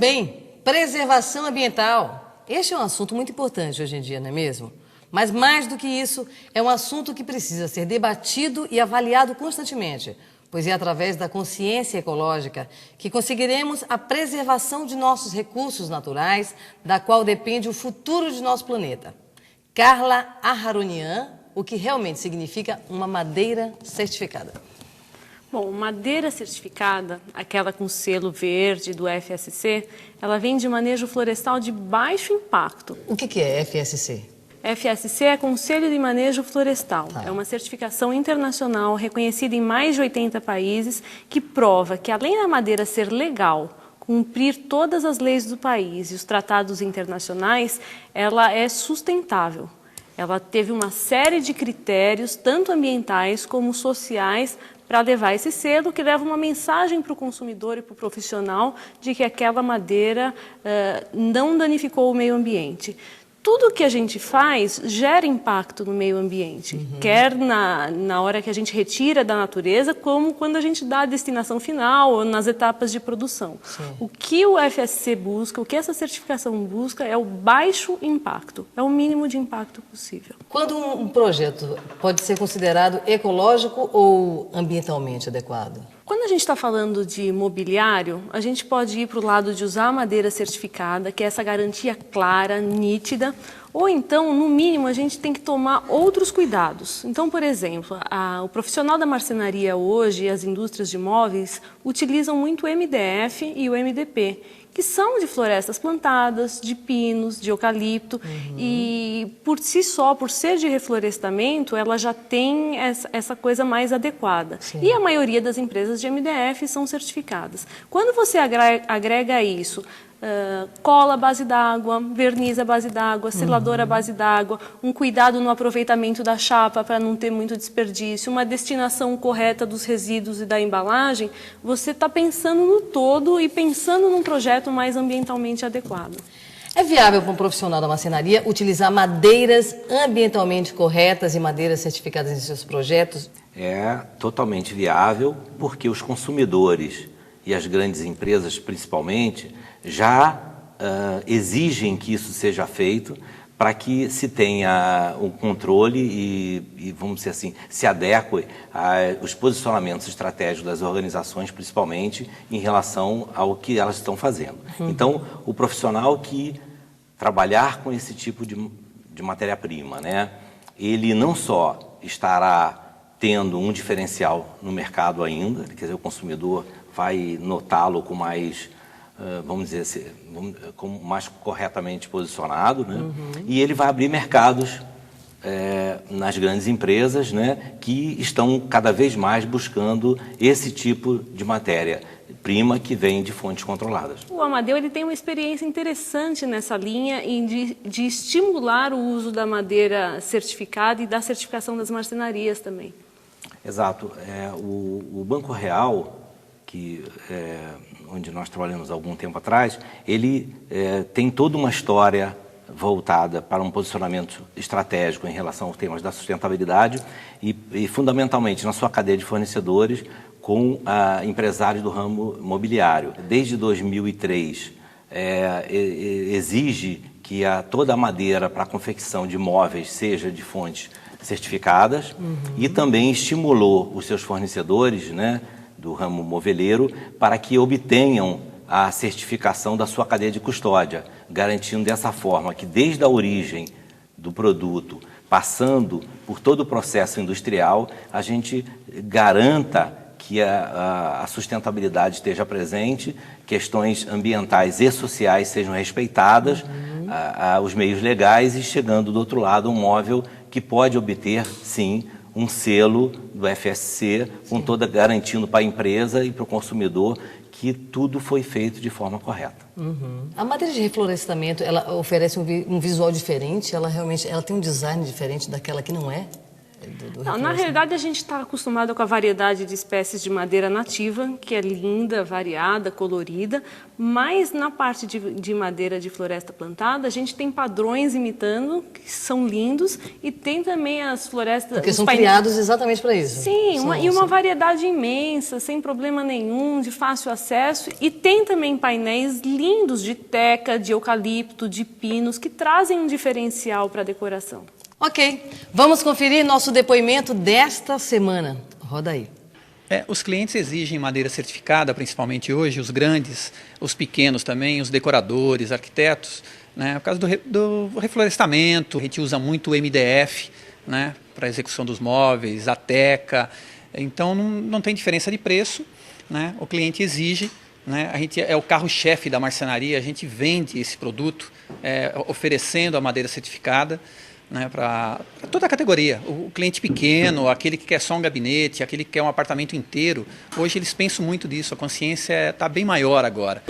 bem, preservação ambiental. Este é um assunto muito importante hoje em dia, não é mesmo? Mas mais do que isso, é um assunto que precisa ser debatido e avaliado constantemente, pois é através da consciência ecológica que conseguiremos a preservação de nossos recursos naturais, da qual depende o futuro de nosso planeta. Carla Aharonian, o que realmente significa uma madeira certificada. Bom, madeira certificada, aquela com selo verde do FSC, ela vem de manejo florestal de baixo impacto. O que é FSC? FSC é Conselho de Manejo Florestal. É uma certificação internacional reconhecida em mais de 80 países que prova que, além da madeira ser legal, cumprir todas as leis do país e os tratados internacionais, ela é sustentável. Ela teve uma série de critérios, tanto ambientais como sociais, para levar esse selo, que leva uma mensagem para o consumidor e para o profissional de que aquela madeira não danificou o meio ambiente. Tudo que a gente faz gera impacto no meio ambiente, quer na hora que a gente retira da natureza, como quando a gente dá a destinação final ou nas etapas de produção. Sim. O que o FSC busca, o que essa certificação busca é o baixo impacto, é o mínimo de impacto possível. Quando um projeto pode ser considerado ecológico ou ambientalmente adequado? Quando a gente está falando de mobiliário, a gente pode ir para o lado de usar madeira certificada, que é essa garantia clara, nítida, ou então, no mínimo, a gente tem que tomar outros cuidados. Então, por exemplo, o profissional da marcenaria hoje e as indústrias de móveis utilizam muito o MDF e o MDP, que são de florestas plantadas, de pinos, de eucalipto, e por si só, por ser de reflorestamento, ela já tem essa coisa mais adequada. Sim. E a maioria das empresas de MDF são certificadas. Quando você agrega isso, cola à base d'água, verniz à base d'água, selador à base d'água, um cuidado no aproveitamento da chapa para não ter muito desperdício, uma destinação correta dos resíduos e da embalagem, você está pensando no todo e pensando num projeto mais ambientalmente adequado. É viável para um profissional da marcenaria utilizar madeiras ambientalmente corretas e madeiras certificadas em seus projetos? É totalmente viável, porque os consumidores e as grandes empresas, principalmente, já exigem que isso seja feito para que se tenha um controle e, vamos dizer assim, se adeque aos posicionamentos estratégicos das organizações, principalmente em relação ao que elas estão fazendo. Então, o profissional que trabalhar com esse tipo de matéria-prima, né, ele não só estará tendo um diferencial no mercado ainda, quer dizer, o consumidor vai notá-lo com mais, vamos dizer assim, mais corretamente posicionado, né? E ele vai abrir mercados nas grandes empresas, né, que estão cada vez mais buscando esse tipo de matéria-prima que vem de fontes controladas. O Amadeu ele tem uma experiência interessante nessa linha de estimular o uso da madeira certificada e da certificação das marcenarias também. Exato. O Banco Real, onde nós trabalhamos há algum tempo atrás, ele tem toda uma história voltada para um posicionamento estratégico em relação aos temas da sustentabilidade e fundamentalmente na sua cadeia de fornecedores com empresários do ramo imobiliário. Desde 2003 exige que toda a madeira para a confecção de móveis seja de fontes certificadas e também estimulou os seus fornecedores, né, do ramo moveleiro para que obtenham a certificação da sua cadeia de custódia, garantindo dessa forma que desde a origem do produto, passando por todo o processo industrial, a gente garanta que a sustentabilidade esteja presente, questões ambientais e sociais sejam respeitadas, os meios legais e chegando do outro lado um móvel que pode obter, sim, um selo do FSC, com toda garantindo para a empresa e para o consumidor que tudo foi feito de forma correta. A madeira de reflorestamento, ela oferece um visual diferente? Ela realmente tem um design diferente daquela que não é? Não, na realidade, a gente está acostumado com a variedade de espécies de madeira nativa, que é linda, variada, colorida, mas na parte de madeira de floresta plantada, a gente tem padrões imitando, que são lindos, e tem também as florestas... Porque são criados exatamente para isso. Sim, uma variedade imensa, sem problema nenhum, de fácil acesso, e tem também painéis lindos de teca, de eucalipto, de pinos, que trazem um diferencial para a decoração. Ok, vamos conferir nosso depoimento desta semana. Roda aí. Os clientes exigem madeira certificada, principalmente hoje, os grandes, os pequenos também, os decoradores, arquitetos, né? Por causa do reflorestamento, a gente usa muito o MDF, né, para a execução dos móveis, a teca, então não tem diferença de preço, né? O cliente exige, né? A gente é o carro-chefe da marcenaria, a gente vende esse produto oferecendo a madeira certificada, né, para toda a categoria. O cliente pequeno, aquele que quer só um gabinete, aquele que quer um apartamento inteiro, hoje eles pensam muito disso, a consciência está bem maior agora.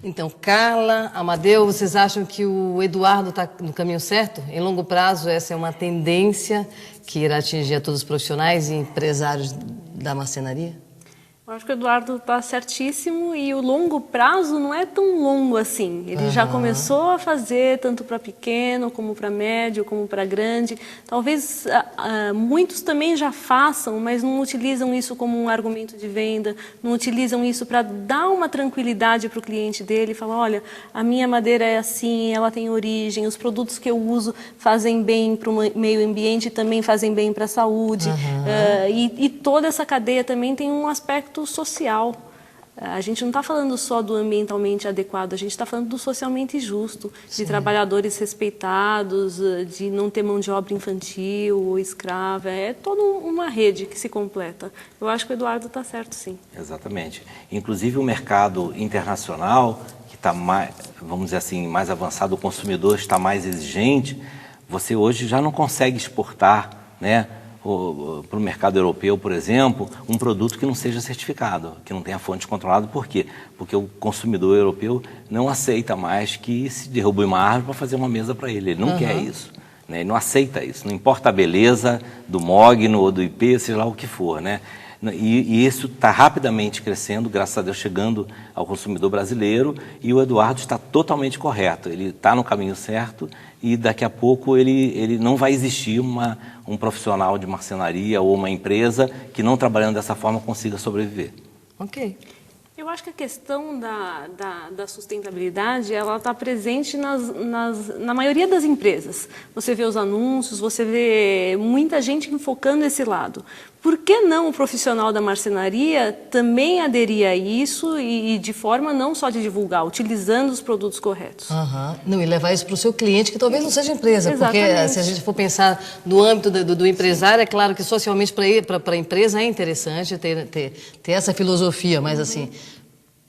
Então, Carla, Amadeu, vocês acham que o Eduardo está no caminho certo? Em longo prazo, essa é uma tendência que irá atingir a todos os profissionais e empresários da marcenaria? Eu acho que o Eduardo está certíssimo e o longo prazo não é tão longo assim. Ele já começou a fazer tanto para pequeno, como para médio, como para grande. Talvez muitos também já façam, mas não utilizam isso como um argumento de venda, não utilizam isso para dar uma tranquilidade para o cliente dele, falar, olha, a minha madeira é assim, ela tem origem, os produtos que eu uso fazem bem para o meio ambiente e também fazem bem para a saúde. E toda essa cadeia também tem um aspecto social. A gente não está falando só do ambientalmente adequado, a gente está falando do socialmente justo, de trabalhadores respeitados, de não ter mão de obra infantil ou escrava. É toda uma rede que se completa. Eu acho que o Eduardo está certo, sim. Exatamente. Inclusive o mercado internacional, que está mais, vamos dizer assim, mais avançado, o consumidor está mais exigente, você hoje já não consegue exportar, né, para o mercado europeu, por exemplo, um produto que não seja certificado, que não tenha fonte controlada. Por quê? Porque o consumidor europeu não aceita mais que se derrube uma árvore para fazer uma mesa para ele. Ele não quer isso, né? Ele não aceita isso. Não importa a beleza do mogno ou do IP, seja lá o que for, né? E isso está rapidamente crescendo, graças a Deus, chegando ao consumidor brasileiro, e o Eduardo está totalmente correto, ele está no caminho certo, e daqui a pouco ele não vai existir um profissional de marcenaria ou uma empresa que não trabalhando dessa forma consiga sobreviver. Ok. Eu acho que a questão da sustentabilidade, ela está presente na maioria das empresas. Você vê os anúncios, você vê muita gente enfocando esse lado. Por que não o profissional da marcenaria também aderir a isso e de forma não só de divulgar, utilizando os produtos corretos? Não, e levar isso para o seu cliente, que talvez não seja empresa. Exatamente. Porque se a gente for pensar no âmbito do empresário, é claro que socialmente para a empresa é interessante ter essa filosofia, mas assim,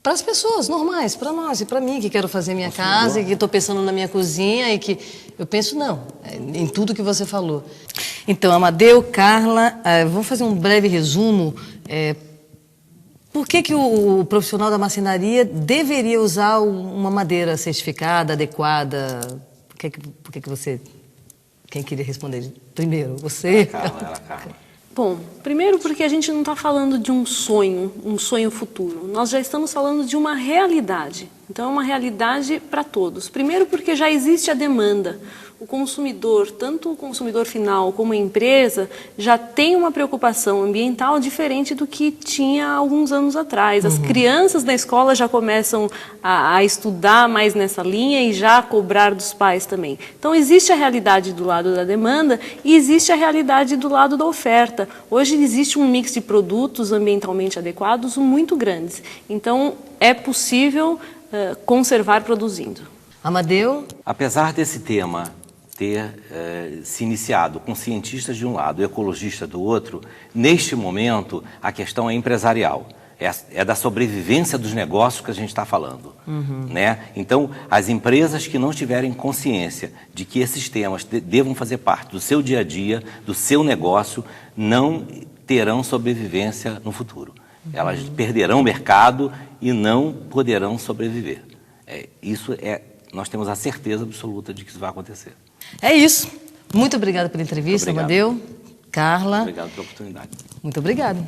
para as pessoas normais, para nós e para mim, que quero fazer minha casa, e que estou pensando na minha cozinha, e que eu penso, em tudo que você falou. Então, Amadeu, Carla, vamos fazer um breve resumo. Por que o profissional da marcenaria deveria usar uma madeira certificada, adequada? Por que você... Quem queria responder primeiro? Você? Carla. Bom, primeiro porque a gente não está falando de um sonho futuro. Nós já estamos falando de uma realidade. Então, é uma realidade para todos. Primeiro porque já existe a demanda. O consumidor, tanto o consumidor final como a empresa, já tem uma preocupação ambiental diferente do que tinha alguns anos atrás. As crianças na escola já começam a estudar mais nessa linha e já a cobrar dos pais também. Então, existe a realidade do lado da demanda e existe a realidade do lado da oferta. Hoje existe um mix de produtos ambientalmente adequados muito grandes. Então, é possível conservar produzindo. Amadeu? Apesar desse tema ter se iniciado com cientistas de um lado e ecologistas do outro, neste momento a questão é empresarial. É da sobrevivência dos negócios que a gente está falando, né? Então, as empresas que não tiverem consciência de que esses temas devam fazer parte do seu dia a dia, do seu negócio, não terão sobrevivência no futuro. Elas perderão o mercado e não poderão sobreviver. Nós temos a certeza absoluta de que isso vai acontecer. É isso. Muito obrigada pela entrevista, Amadeu. Carla. Obrigado pela oportunidade. Muito obrigada.